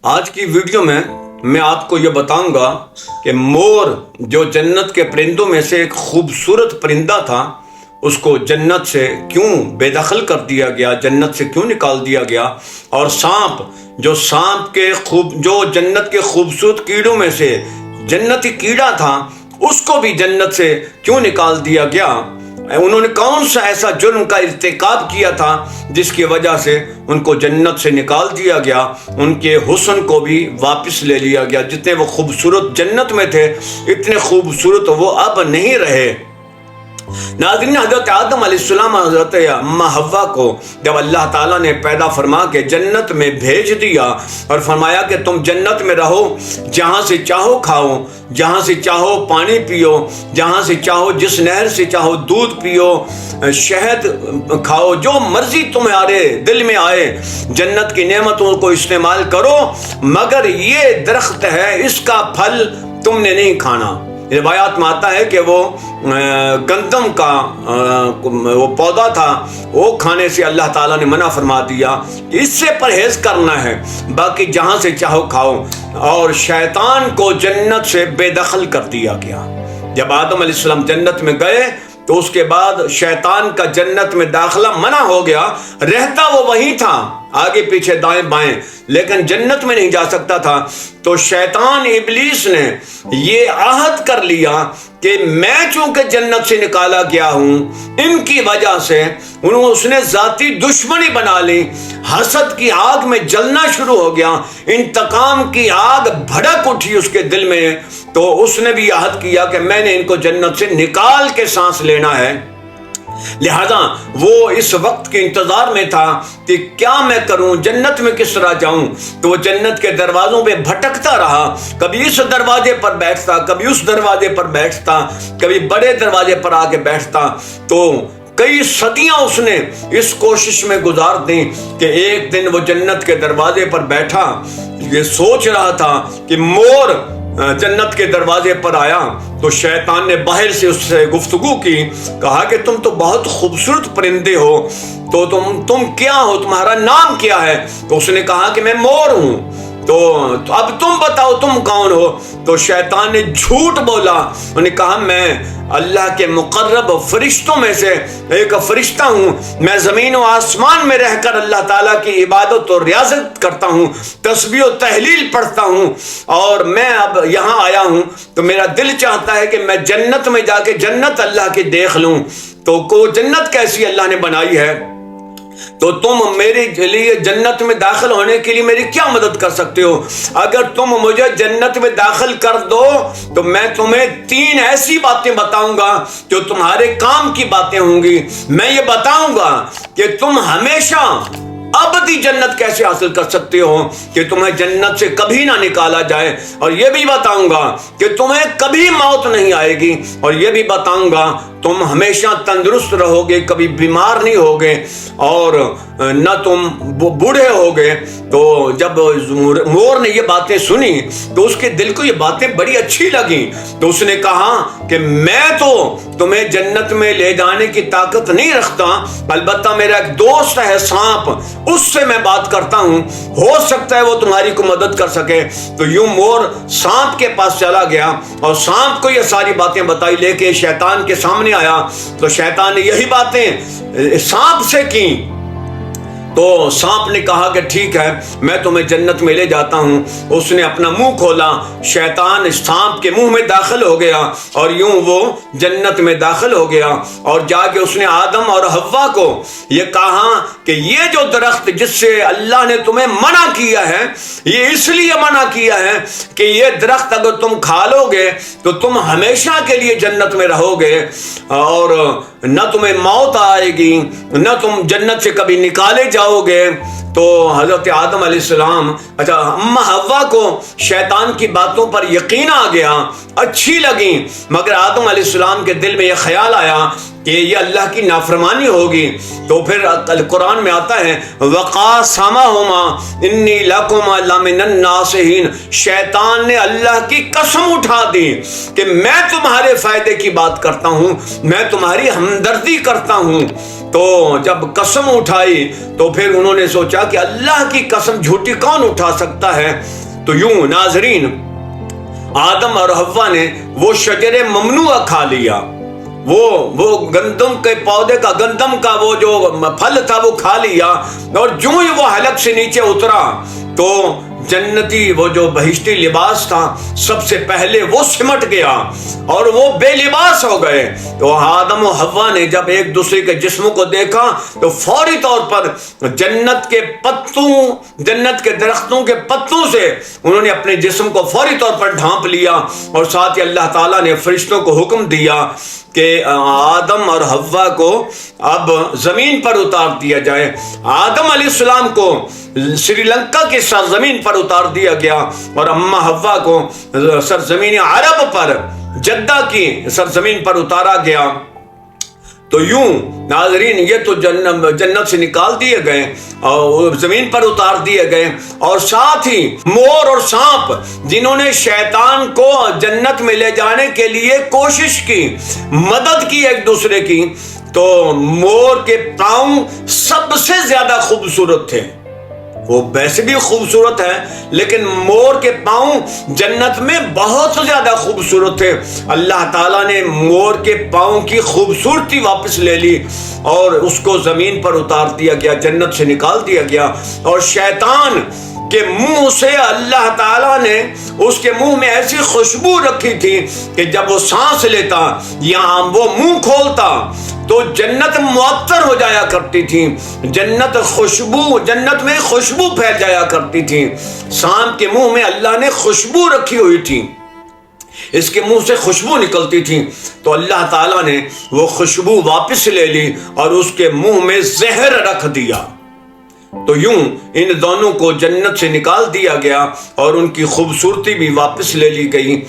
آج کی ویڈیو میں آپ کو یہ بتاؤں گا کہ مور جو جنت کے پرندوں میں سے ایک خوبصورت پرندہ تھا، اس کو جنت سے کیوں بے دخل کر دیا گیا، جنت سے کیوں نکال دیا گیا، اور سانپ جو جنت کے خوبصورت کیڑوں میں سے جنتی کیڑا تھا، اس کو بھی جنت سے کیوں نکال دیا گیا۔ انہوں نے کون سا ایسا جرم کا ارتکاب کیا تھا جس کی وجہ سے ان کو جنت سے نکال دیا گیا، ان کے حسن کو بھی واپس لے لیا گیا۔ جتنے وہ خوبصورت جنت میں تھے، اتنے خوبصورت وہ اب نہیں رہے۔ ناظرین، حضرت آدم علیہ السلام، حضرت اماں حوا کو جب اللہ تعالیٰ نے پیدا فرما کے جنت میں بھیج دیا اور فرمایا کہ تم جنت میں رہو، جہاں سے چاہو کھاؤ، جہاں سے چاہو پانی پیو، جہاں سے چاہو جس نہر سے چاہو دودھ پیو، شہد کھاؤ، جو مرضی تمہارے دل میں آئے، جنت کی نعمتوں کو استعمال کرو، مگر یہ درخت ہے، اس کا پھل تم نے نہیں کھانا۔ روایات میں آتا ہے کہ وہ گندم کا وہ پودا تھا، وہ کھانے سے اللہ تعالیٰ نے منع فرما دیا کہ اس سے پرہیز کرنا ہے، باقی جہاں سے چاہو کھاؤ۔ اور شیطان کو جنت سے بے دخل کر دیا گیا۔ جب آدم علیہ السلام جنت میں گئے تو اس کے بعد شیطان کا جنت میں داخلہ منع ہو گیا، رہتا وہ وہیں تھا، آگے پیچھے دائیں بائیں، لیکن جنت میں نہیں جا سکتا تھا۔ تو شیطان ابلیس نے یہ عہد کر لیا کہ میں چونکہ جنت سے نکالا گیا ہوں، ان کی وجہ سے اس نے ذاتی دشمنی بنا لی، حسد کی آگ میں جلنا شروع ہو گیا، انتقام کی آگ بھڑک اٹھی اس کے دل میں۔ تو اس نے بھی عہد کیا کہ میں نے ان کو جنت سے نکال کے سانس لینا ہے۔ لہذا وہ اس وقت کے انتظار میں تھا کہ کیا میں کروں، جنت میں کس طرح جاؤں۔ تو وہ جنت کے دروازوں پہ بھٹکتا رہا، کبھی اس دروازے پر بیٹھتا، کبھی اس دروازے پر بیٹھتا، کبھی بڑے دروازے پر آ کے بیٹھتا۔ تو کئی صدیاں اس نے اس کوشش میں گزار دیں کہ ایک دن وہ جنت کے دروازے پر بیٹھا، یہ سوچ رہا تھا کہ مور جنت کے دروازے پر آیا تو شیطان نے باہر سے اس سے گفتگو کی، کہا کہ تم تو بہت خوبصورت پرندے ہو، تو تم کیا ہو، تمہارا نام کیا ہے؟ تو اس نے کہا کہ میں مور ہوں۔ تو اب تم بتاؤ تم کون ہو؟ تو شیطان نے جھوٹ بولا، انہوں نے کہا میں اللہ کے مقرب فرشتوں میں سے ایک فرشتہ ہوں، میں زمین و آسمان میں رہ کر اللہ تعالیٰ کی عبادت و ریاضت کرتا ہوں، تسبیح و تحلیل پڑھتا ہوں، اور میں اب یہاں آیا ہوں تو میرا دل چاہتا ہے کہ میں جنت میں جا کے جنت اللہ کی دیکھ لوں۔ تو کو جنت کیسی اللہ نے بنائی ہے، تو تم میرے لیے جنت میں داخل ہونے کے لیے میری کیا مدد کر سکتے ہو؟ اگر تم مجھے جنت میں داخل کر دو تو میں تمہیں 3 ایسی باتیں بتاؤں گا جو تمہارے کام کی باتیں ہوں گی۔ میں یہ بتاؤں گا کہ تم ہمیشہ ابدی جنت کیسے حاصل کر سکتے ہو، کہ تمہیں جنت سے کبھی نہ نکالا جائے، اور یہ بھی بتاؤں گا کہ تمہیں کبھی موت نہیں آئے گی، اور یہ بھی بتاؤں گا تم ہمیشہ تندرست رہو گے، کبھی بیمار نہیں ہوگے، اور نہ تم بوڑھے ہوگے۔ تو جب مور نے یہ باتیں سنی تو اس کے دل کو یہ باتیں بڑی اچھی لگیں، تو اس نے کہا کہ میں تو تمہیں جنت میں لے جانے کی طاقت نہیں رکھتا، البتہ میرا ایک دوست ہے سانپ، اس سے میں بات کرتا ہوں، ہو سکتا ہے وہ تمہاری کو مدد کر سکے۔ تو یوں مور سانپ کے پاس چلا گیا اور سانپ کو یہ ساری باتیں بتائی، لے کے شیطان کے سامنے آیا تو شیطان نے یہی باتیں سانپ سے کی۔ تو سانپ نے کہا کہ ٹھیک ہے، میں تمہیں جنت میں لے جاتا ہوں۔ اس نے اپنا منہ کھولا، شیطان سانپ کے منہ میں داخل ہو گیا، اور یوں وہ جنت میں داخل ہو گیا، اور جا کے اس نے آدم اور حوا کو یہ کہا کہ یہ جو درخت جس سے اللہ نے تمہیں منع کیا ہے، یہ اس لیے منع کیا ہے کہ یہ درخت اگر تم کھا لو گے تو تم ہمیشہ کے لیے جنت میں رہو گے، اور نہ تمہیں موت آئے گی، نہ تم جنت سے کبھی نکالے جاؤ گے۔ تو حضرت آدم علیہ السلام اماں حوا کو شیطان کی باتوں پر یقین آ گیا، اچھی لگیں، مگر آدم علیہ السلام کے دل میں یہ خیال آیا کہ یہ اللہ کی نافرمانی ہوگی۔ تو پھر قرآن میں آتا ہے وَقَاسَمَهُمَا إِنِّي لَكُمَا لَمِنَ النَّاصِحِينَ، شیطان نے اللہ کی قسم اٹھا دی کہ میں تمہارے فائدے کی بات کرتا ہوں، میں تمہاری ہمدردی کرتا ہوں۔ تو جب قسم اٹھائی تو پھر انہوں نے سوچا کہ اللہ کی قسم جھوٹی کون اٹھا سکتا ہے. تو یوں ناظرین آدم اور حوا نے وہ شجر ممنوعہ کھا لیا، وہ گندم کے پودے کا، گندم کا وہ جو پھل تھا وہ کھا لیا، اور جو ہی وہ حلق سے نیچے اترا تو جنتی وہ جو بہشتی لباس تھا سب سے پہلے وہ سمٹ گیا اور وہ بے لباس ہو گئے. تو آدم و حوا نے جب ایک دوسرے کے جسموں کو دیکھا تو فوری طور پر جنت کے درختوں کے پتوں سے انہوں نے اپنے جسم کو فوری طور پر ڈھانپ لیا، اور ساتھ ہی اللہ تعالیٰ نے فرشتوں کو حکم دیا کہ آدم اور حوا کو اب زمین پر اتار دیا جائے. آدم علیہ السلام کو سری لنکا کی سرزمین پر اتار دیا گیا اور اماں حوا کو سرزمین عرب پر، جدہ کی سرزمین پر اتارا گیا. تو یوں ناظرین یہ تو جنت سے نکال دیے گئے اور زمین پر اتار دیے گئے، اور ساتھ ہی مور اور سانپ جنہوں نے شیطان کو جنت میں لے جانے کے لیے کوشش کی، مدد کی ایک دوسرے کی. تو مور کے پاؤں سب سے زیادہ خوبصورت تھے، وہ ویسے بھی خوبصورت ہے لیکن مور کے پاؤں جنت میں بہت زیادہ خوبصورت تھے. اللہ تعالیٰ نے مور کے پاؤں کی خوبصورتی واپس لے لی اور اس کو زمین پر اتار دیا گیا، جنت سے نکال دیا گیا. اور شیطان کے منہ سے اللہ تعالیٰ نے اس کے منہ میں ایسی خوشبو رکھی تھی کہ جب وہ سانس لیتا یا وہ منہ کھولتا تو جنت معطر ہو جایا کرتی تھی، جنت میں خوشبو پھیل جایا کرتی تھی. سانپ کے منہ میں اللہ نے خوشبو رکھی ہوئی تھی، اس کے منہ سے خوشبو نکلتی تھی، تو اللہ تعالیٰ نے وہ خوشبو واپس لے لی اور اس کے منہ میں زہر رکھ دیا. تو یوں ان دونوں کو جنت سے نکال دیا گیا اور ان کی خوبصورتی بھی واپس لے لی گئی.